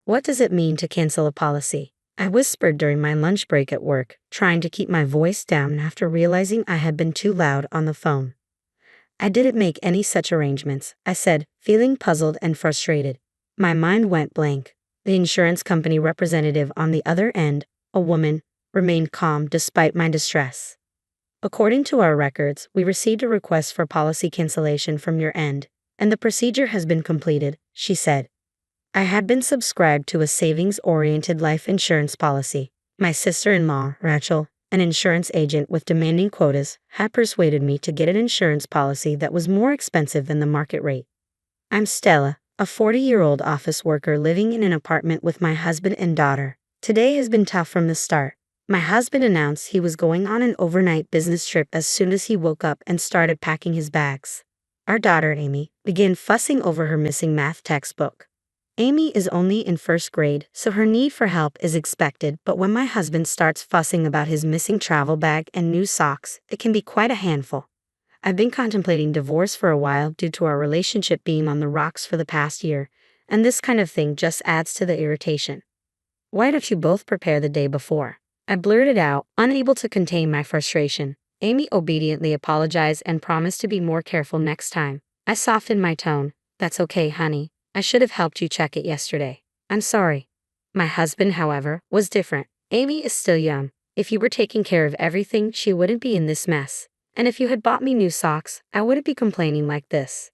What does it mean to cancel a policy? I whispered during my lunch break at work, trying to keep my voice down after realizing I had been too loud on the phone. I didn't make any such arrangements, I said, feeling puzzled and frustrated. My mind went blank. The insurance company representative on the other end, a woman, remained calm despite my distress. According to our records, we received a request for policy cancellation from your end, and the procedure has been completed, she said. I had been subscribed to a savings-oriented life insurance policy. My sister-in-law, Rachel, an insurance agent with demanding quotas, had persuaded me to get an insurance policy that was more expensive than the market rate. I'm Stella, a 40-year-old office worker living in an apartment with my husband and daughter. Today has been tough from the start. My husband announced he was going on an overnight business trip as soon as he woke up and started packing his bags. Our daughter, Amy, began fussing over her missing math textbook. Amy is only in first grade, so her need for help is expected, but when my husband starts fussing about his missing travel bag and new socks, it can be quite a handful. I've been contemplating divorce for a while due to our relationship being on the rocks for the past year, and this kind of thing just adds to the irritation. Why don't you both prepare the day before? I blurted out, unable to contain my frustration. Amy obediently apologized and promised to be more careful next time. I softened my tone. That's okay, honey. I should have helped you check it yesterday. I'm sorry. My husband, however, was different. Amy is still young. If you were taking care of everything, she wouldn't be in this mess. And if you had bought me new socks, I wouldn't be complaining like this.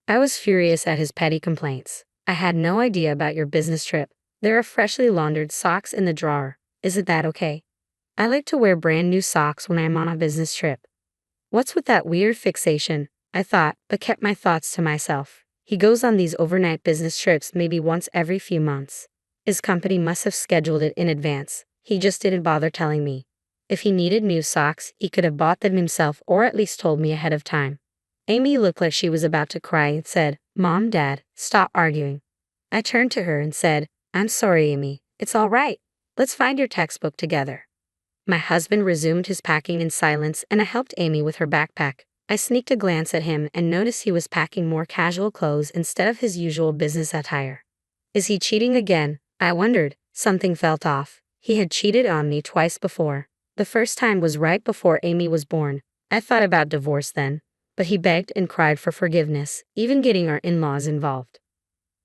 I was furious at his petty complaints. I had no idea about your business trip. There are freshly laundered socks in the drawer. Isn't that okay? I like to wear brand new socks when I'm on a business trip. What's with that weird fixation? I thought, but kept my thoughts to myself. He goes on these overnight business trips maybe once every few months. His company must have scheduled it in advance. He just didn't bother telling me. If he needed new socks, he could have bought them himself or at least told me ahead of time. Amy looked like she was about to cry and said, Mom, Dad, stop arguing. I turned to her and said, I'm sorry, Amy. It's all right. Let's find your textbook together. My husband resumed his packing in silence and I helped Amy with her backpack. I sneaked a glance at him and noticed he was packing more casual clothes instead of his usual business attire. Is he cheating again? I wondered. Something felt off. He had cheated on me twice before. The first time was right before Amy was born. I thought about divorce then, but he begged and cried for forgiveness, even getting our in-laws involved.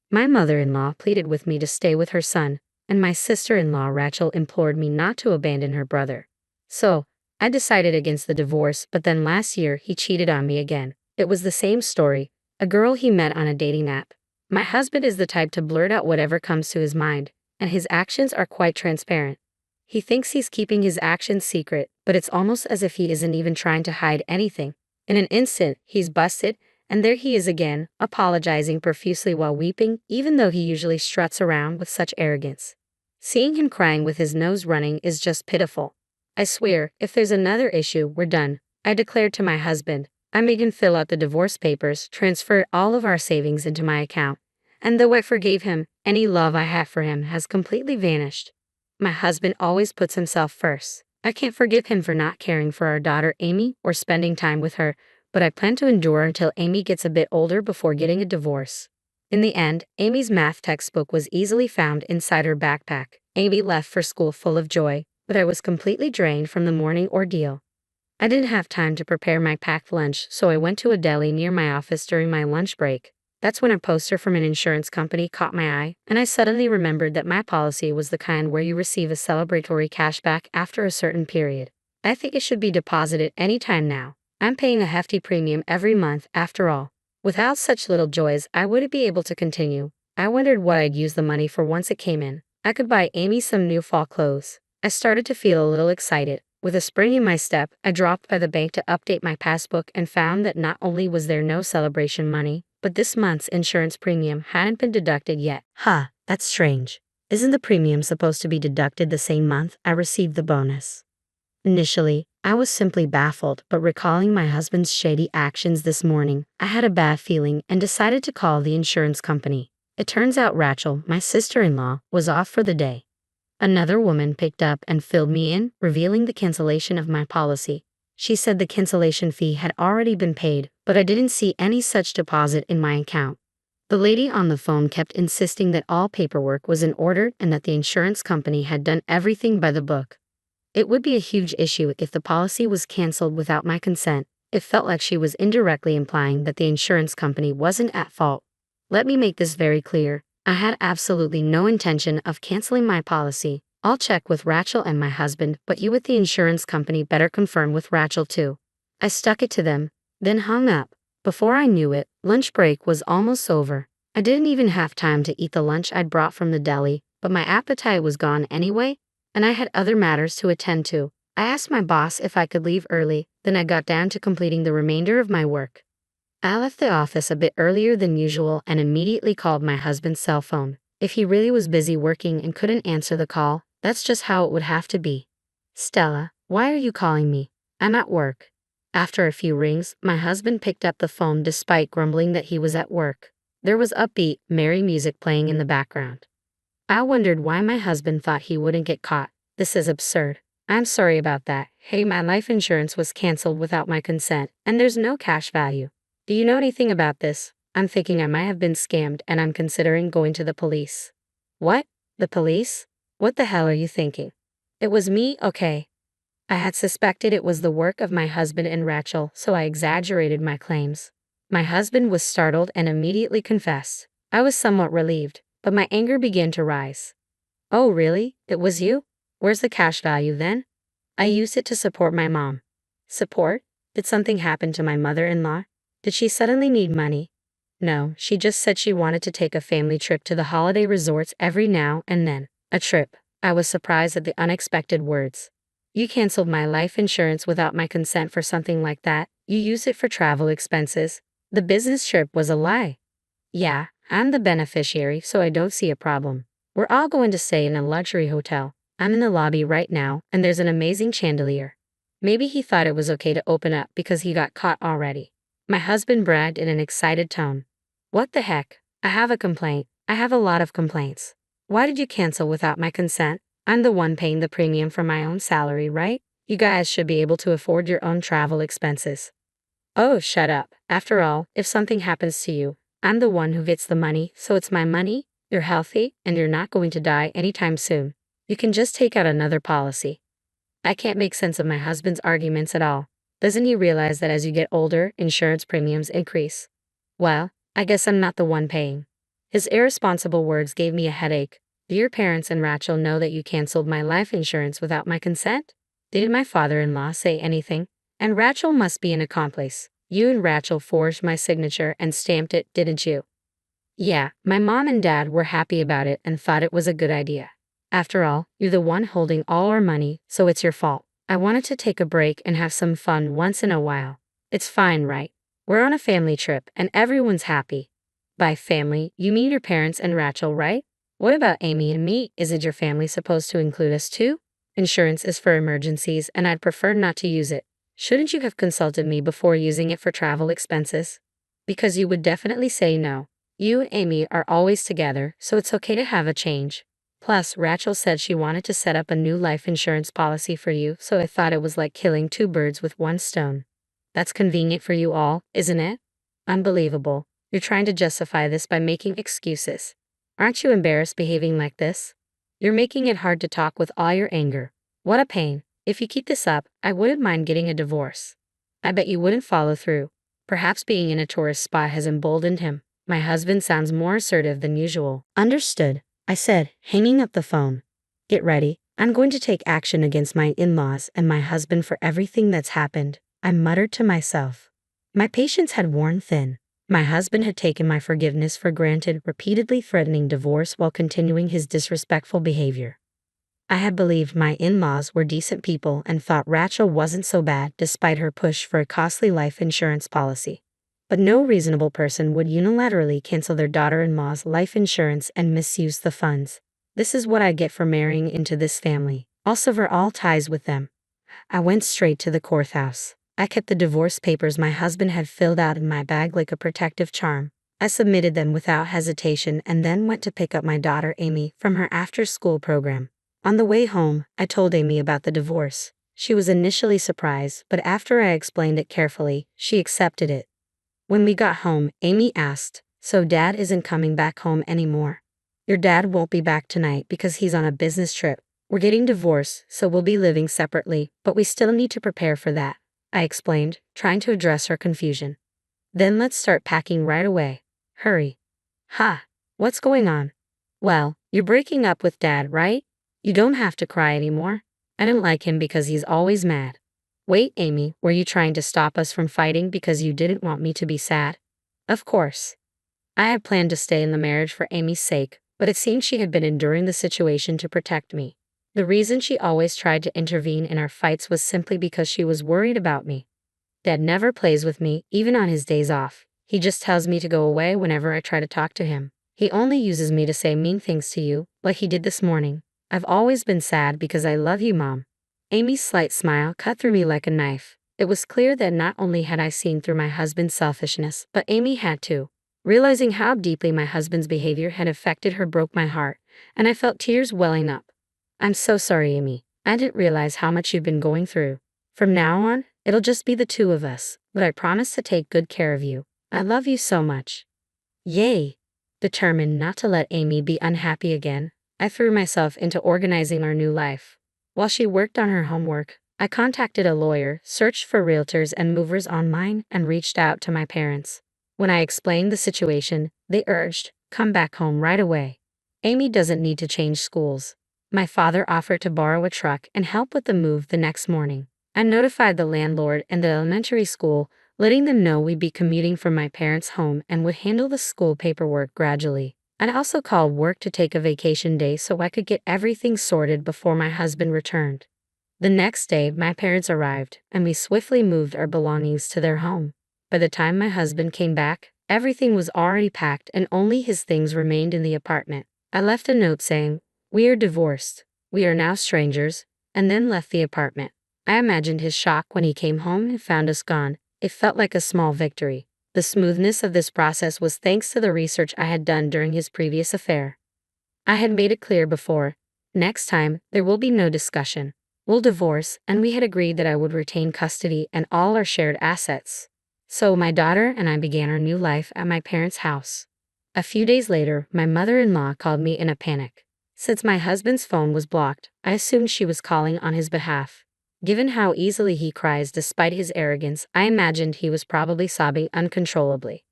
My mother-in-law pleaded with me to stay with her son, and my sister-in-law Rachel implored me not to abandon her brother. So, I decided against the divorce, but then last year he cheated on me again. It was the same story, a girl he met on a dating app. My husband is the type to blurt out whatever comes to his mind, and his actions are quite transparent. He thinks he's keeping his actions secret, but it's almost as if he isn't even trying to hide anything. In an instant, he's busted, and there he is again, apologizing profusely while weeping, even though he usually struts around with such arrogance. Seeing him crying with his nose running is just pitiful. I swear, if there's another issue, we're done, I declared to my husband. I made him fill out the divorce papers, transfer all of our savings into my account, and though I forgave him, any love I have for him has completely vanished. My husband always puts himself first. I can't forgive him for not caring for our daughter Amy or spending time with her, but I plan to endure until Amy gets a bit older before getting a divorce. In the end, Amy's math textbook was easily found inside her backpack. Amy left for school full of joy, but I was completely drained from the morning ordeal. I didn't have time to prepare my packed lunch, so I went to a deli near my office during my lunch break. That's when a poster from an insurance company caught my eye, and I suddenly remembered that my policy was the kind where you receive a celebratory cashback after a certain period. I think it should be deposited any time now. I'm paying a hefty premium every month after all. Without such little joys, I wouldn't be able to continue. I wondered what I'd use the money for once it came in. I could buy Amy some new fall clothes. I started to feel a little excited. With a spring in my step, I dropped by the bank to update my passbook and found that not only was there no celebration money, but this month's insurance premium hadn't been deducted yet. That's strange. Isn't the premium supposed to be deducted the same month I received the bonus? Initially, I was simply baffled, but recalling my husband's shady actions this morning, I had a bad feeling and decided to call the insurance company. It turns out Rachel, my sister-in-law, was off for the day. Another woman picked up and filled me in, revealing the cancellation of my policy. She said the cancellation fee had already been paid, but I didn't see any such deposit in my account. The lady on the phone kept insisting that all paperwork was in order and that the insurance company had done everything by the book. It would be a huge issue if the policy was canceled without my consent. It felt like she was indirectly implying that the insurance company wasn't at fault. Let me make this very clear. I had absolutely no intention of canceling my policy. I'll check with Rachel and my husband, but you with the insurance company better confirm with Rachel too. I stuck it to them, then hung up. Before I knew it, lunch break was almost over. I didn't even have time to eat the lunch I'd brought from the deli, but my appetite was gone anyway, and I had other matters to attend to. I asked my boss if I could leave early, then I got down to completing the remainder of my work. I left the office a bit earlier than usual and immediately called my husband's cell phone. If he really was busy working and couldn't answer the call, that's just how it would have to be. Stella, why are you calling me? I'm at work. After a few rings, my husband picked up the phone despite grumbling that he was at work. There was upbeat, merry music playing in the background. I wondered why my husband thought he wouldn't get caught. This is absurd. I'm sorry about that. Hey, my life insurance was canceled without my consent, and there's no cash value. Do you know anything about this? I'm thinking I might have been scammed and I'm considering going to the police. What? The police? What the hell are you thinking? It was me, okay. I had suspected it was the work of my husband and Rachel, so I exaggerated my claims. My husband was startled and immediately confessed. I was somewhat relieved, but my anger began to rise. Oh, really? It was you? Where's the cash value then? I used it to support my mom. Support? Did something happen to my mother-in-law? Did she suddenly need money? No, she just said she wanted to take a family trip to the holiday resorts every now and then. A trip. I was surprised at the unexpected words. You canceled my life insurance without my consent for something like that. You used it for travel expenses. The business trip was a lie. Yeah, I'm the beneficiary, so I don't see a problem. We're all going to stay in a luxury hotel. I'm in the lobby right now, and there's an amazing chandelier. Maybe he thought it was okay to open up because he got caught already. My husband bragged in an excited tone. What the heck? I have a complaint. I have a lot of complaints. Why did you cancel without my consent? I'm the one paying the premium from my own salary, right? You guys should be able to afford your own travel expenses. Oh, shut up. After all, if something happens to you, I'm the one who gets the money, so it's my money. You're healthy, and you're not going to die anytime soon. You can just take out another policy. I can't make sense of my husband's arguments at all. Doesn't he realize that as you get older, insurance premiums increase? Well, I guess I'm not the one paying. His irresponsible words gave me a headache. Do your parents and Rachel know that you canceled my life insurance without my consent? Did my father-in-law say anything? And Rachel must be an accomplice. You and Rachel forged my signature and stamped it, didn't you? Yeah, my mom and dad were happy about it and thought it was a good idea. After all, you're the one holding all our money, so it's your fault. I wanted to take a break and have some fun once in a while. It's fine, right? We're on a family trip and everyone's happy. By family, you mean your parents and Rachel, right? What about Amy and me? Isn't your family supposed to include us too? Insurance is for emergencies and I'd prefer not to use it. Shouldn't you have consulted me before using it for travel expenses? Because you would definitely say no. You and Amy are always together, so it's okay to have a change. Plus, Rachel said she wanted to set up a new life insurance policy for you, so I thought it was like killing two birds with one stone. That's convenient for you all, isn't it? Unbelievable. You're trying to justify this by making excuses. Aren't you embarrassed behaving like this? You're making it hard to talk with all your anger. What a pain. If you keep this up, I wouldn't mind getting a divorce. I bet you wouldn't follow through. Perhaps being in a tourist spot has emboldened him. My husband sounds more assertive than usual. Understood, I said, hanging up the phone. Get ready. I'm going to take action against my in-laws and my husband for everything that's happened, I muttered to myself. My patience had worn thin. My husband had taken my forgiveness for granted, repeatedly threatening divorce while continuing his disrespectful behavior. I had believed my in-laws were decent people and thought Rachel wasn't so bad despite her push for a costly life insurance policy. But no reasonable person would unilaterally cancel their daughter-in-law's life insurance and misuse the funds. This is what I get for marrying into this family. I'll sever all ties with them. I went straight to the courthouse. I kept the divorce papers my husband had filled out in my bag like a protective charm. I submitted them without hesitation and then went to pick up my daughter Amy from her after-school program. On the way home, I told Amy about the divorce. She was initially surprised, but after I explained it carefully, she accepted it. When we got home, Amy asked, So Dad isn't coming back home anymore. Your dad won't be back tonight because he's on a business trip. We're getting divorced, so we'll be living separately, but we still need to prepare for that, I explained, trying to address her confusion. Then let's start packing right away. Hurry. Ha! What's going on? Well, you're breaking up with Dad, right? You don't have to cry anymore. I don't like him because he's always mad. Wait, Amy, were you trying to stop us from fighting because you didn't want me to be sad? Of course. I had planned to stay in the marriage for Amy's sake, but it seemed she had been enduring the situation to protect me. The reason she always tried to intervene in our fights was simply because she was worried about me. Dad never plays with me, even on his days off. He just tells me to go away whenever I try to talk to him. He only uses me to say mean things to you, like he did this morning. I've always been sad because I love you, Mom. Amy's slight smile cut through me like a knife. It was clear that not only had I seen through my husband's selfishness, but Amy had too. Realizing how deeply my husband's behavior had affected her broke my heart, and I felt tears welling up. I'm so sorry, Amy. I didn't realize how much you've been going through. From now on, it'll just be the two of us, but I promise to take good care of you. I love you so much. Yay! Determined not to let Amy be unhappy again, I threw myself into organizing our new life. While she worked on her homework, I contacted a lawyer, searched for realtors and movers online, and reached out to my parents. When I explained the situation, they urged, come back home right away. Amy doesn't need to change schools. My father offered to borrow a truck and help with the move the next morning. I notified the landlord and the elementary school, letting them know we'd be commuting from my parents' home and would handle the school paperwork gradually. I'd also called work to take a vacation day so I could get everything sorted before my husband returned. The next day, my parents arrived, and we swiftly moved our belongings to their home. By the time my husband came back, everything was already packed and only his things remained in the apartment. I left a note saying, "We are divorced. We are now strangers," and then left the apartment. I imagined his shock when he came home and found us gone. It felt like a small victory. The smoothness of this process was thanks to the research I had done during his previous affair. I had made it clear before, next time, there will be no discussion. We'll divorce, and we had agreed that I would retain custody and all our shared assets. So my daughter and I began our new life at my parents' house. A few days later, my mother-in-law called me in a panic. Since my husband's phone was blocked, I assumed she was calling on his behalf. Given how easily he cries despite his arrogance, I imagined he was probably sobbing uncontrollably.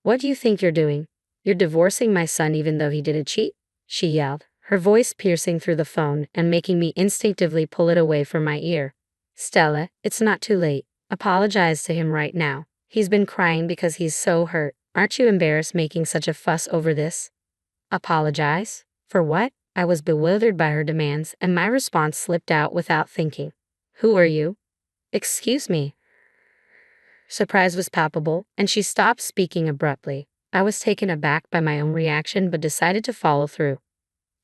"What do you think you're doing? You're divorcing my son even though he didn't cheat?" she yelled, her voice piercing through the phone and making me instinctively pull it away from my ear. "Stella, it's not too late. Apologize to him right now. He's been crying because he's so hurt. Aren't you embarrassed making such a fuss over this?" Apologize? For what? I was bewildered by her demands, and my response slipped out without thinking. "Who are you?" "Excuse me." Surprise was palpable, and she stopped speaking abruptly. I was taken aback by my own reaction but decided to follow through.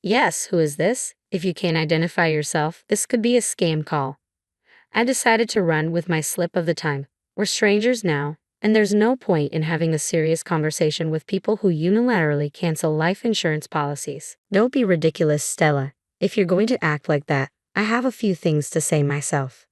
"Yes, who is this? If you can't identify yourself, this could be a scam call." I decided to run with my slip of the tongue. We're strangers now, and there's no point in having a serious conversation with people who unilaterally cancel life insurance policies. Don't be ridiculous, Stella. If you're going to act like that, I have a few things to say myself.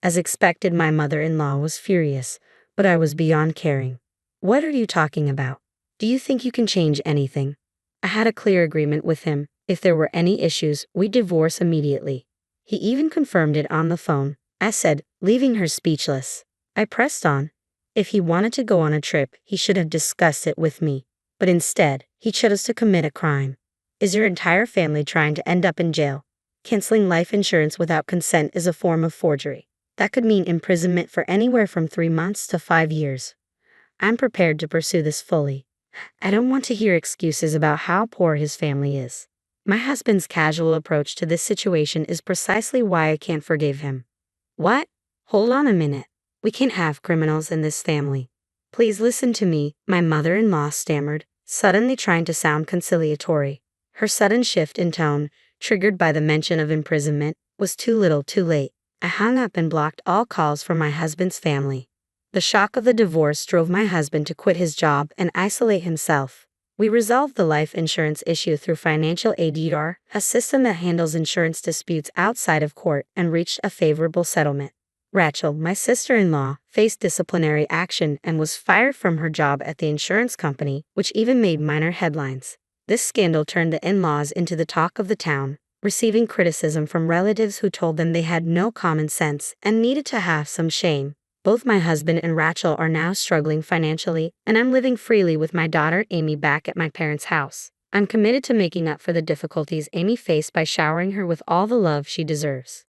As expected, my mother-in-law was furious, but I was beyond caring. "What are you talking about? Do you think you can change anything?" I had a clear agreement with him. If there were any issues, we'd divorce immediately. He even confirmed it on the phone. I said, leaving her speechless. I pressed on. If he wanted to go on a trip, he should have discussed it with me. But instead, he chose to commit a crime. Is your entire family trying to end up in jail? Canceling life insurance without consent is a form of forgery. That could mean imprisonment for anywhere from 3 months to 5 years. I'm prepared to pursue this fully. I don't want to hear excuses about how poor his family is. My husband's casual approach to this situation is precisely why I can't forgive him. What? Hold on a minute. We can't have criminals in this family. Please listen to me, my mother-in-law stammered, suddenly trying to sound conciliatory. Her sudden shift in tone, triggered by the mention of imprisonment, was too little too late. I hung up and blocked all calls from my husband's family. The shock of the divorce drove my husband to quit his job and isolate himself. We resolved the life insurance issue through financial aid, a system that handles insurance disputes outside of court, and reached a favorable settlement. Rachel, my sister-in-law, faced disciplinary action and was fired from her job at the insurance company, which even made minor headlines. This scandal turned the in-laws into the talk of the town, receiving criticism from relatives who told them they had no common sense and needed to have some shame. Both my husband and Rachel are now struggling financially, and I'm living freely with my daughter Amy back at my parents' house. I'm committed to making up for the difficulties Amy faced by showering her with all the love she deserves.